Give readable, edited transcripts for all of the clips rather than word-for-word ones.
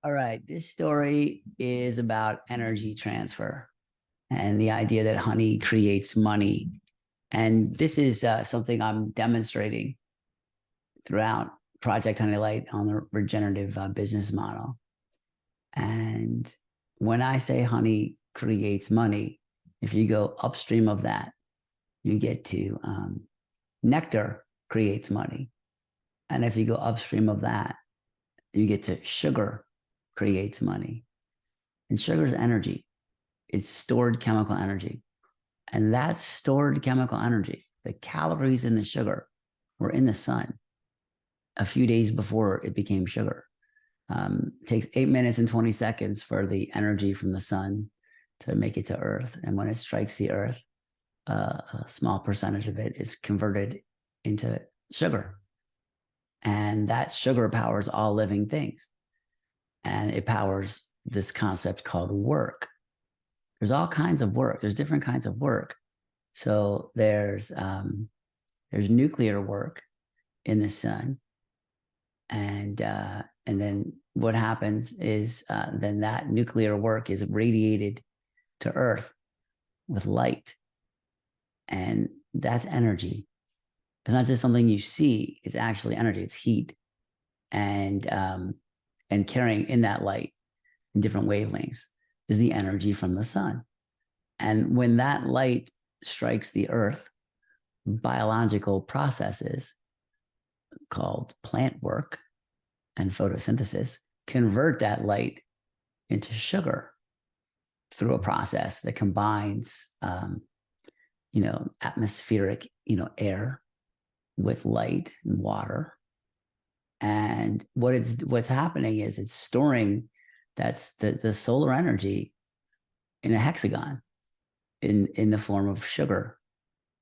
All right, this story is about energy transfer and the idea that honey creates money. And this is something I'm demonstrating throughout Project Honeylight on the regenerative business model. And when I say honey creates money, if you go upstream of that, you get to nectar creates money. And if you go upstream of that, you get to sugar creates money. And sugar is energy. It's stored chemical energy. And that stored chemical energy, the calories in the sugar, were in the sun a few days before it became sugar. It takes 8 minutes and 20 seconds for the energy from the sun to make it to Earth. And when it strikes the Earth, a small percentage of it is converted into sugar. And that sugar powers all living things. And it powers this concept called work. There's all kinds of work. There's different kinds of work. So there's nuclear work in the sun, and then what happens is then that nuclear work is radiated to Earth with light, and that's energy. It's not just something you see; it's actually energy. It's heat, and carrying in that light in different wavelengths is the energy from the sun. And when that light strikes the Earth, biological processes called plant work and photosynthesis convert that light into sugar through a process that combines, atmospheric, air with light and water. And what's happening is it's storing that's the solar energy in a hexagon in the form of sugar.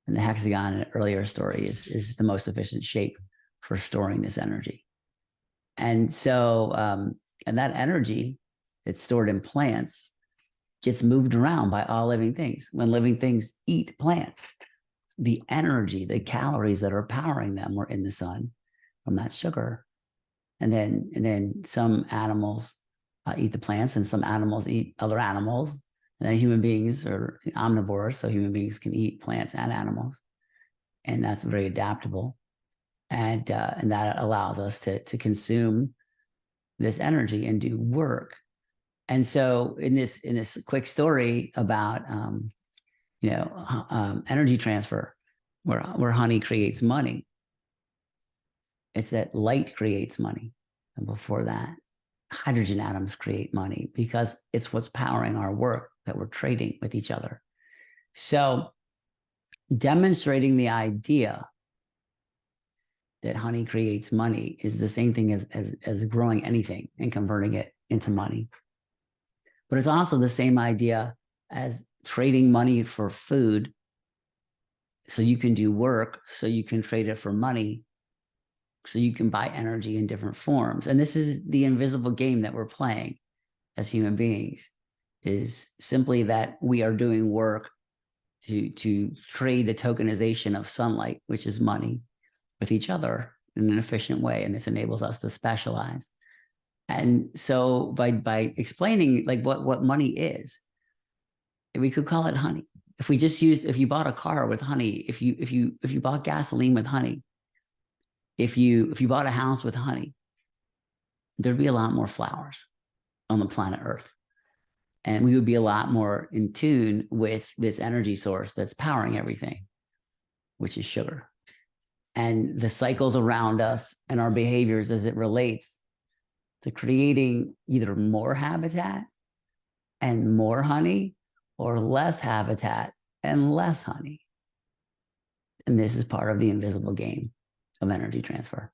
And the hexagon in an earlier story is the most efficient shape for storing this energy. And so, and that energy that's stored in plants gets moved around by all living things. When living things eat plants, the energy, the calories that are powering them were in the sun from that sugar. And then some animals eat the plants, and some animals eat other animals. And then human beings are omnivores, so human beings can eat plants and animals, and that's very adaptable. And that allows us to consume this energy and do work. And so in this quick story about energy transfer, where honey creates money, it's that light creates money, and before that, hydrogen atoms create money because it's what's powering our work that we're trading with each other. So demonstrating the idea that honey creates money is the same thing as growing anything and converting it into money. But it's also the same idea as trading money for food. So you can do work, so you can trade it for money, so you can buy energy in different forms. And this is the invisible game that we're playing as human beings, is simply that we are doing work to trade the tokenization of sunlight, which is money, with each other in an efficient way. And this enables us to specialize. And so by explaining like what money is, we could call it honey. If you bought a car with honey, if you bought gasoline with honey, if you bought a house with honey, there'd be a lot more flowers on the planet Earth. And we would be a lot more in tune with this energy source that's powering everything, which is sugar. And the cycles around us and our behaviors as it relates to creating either more habitat and more honey, or less habitat and less honey. And this is part of the invisible game of energy transfer.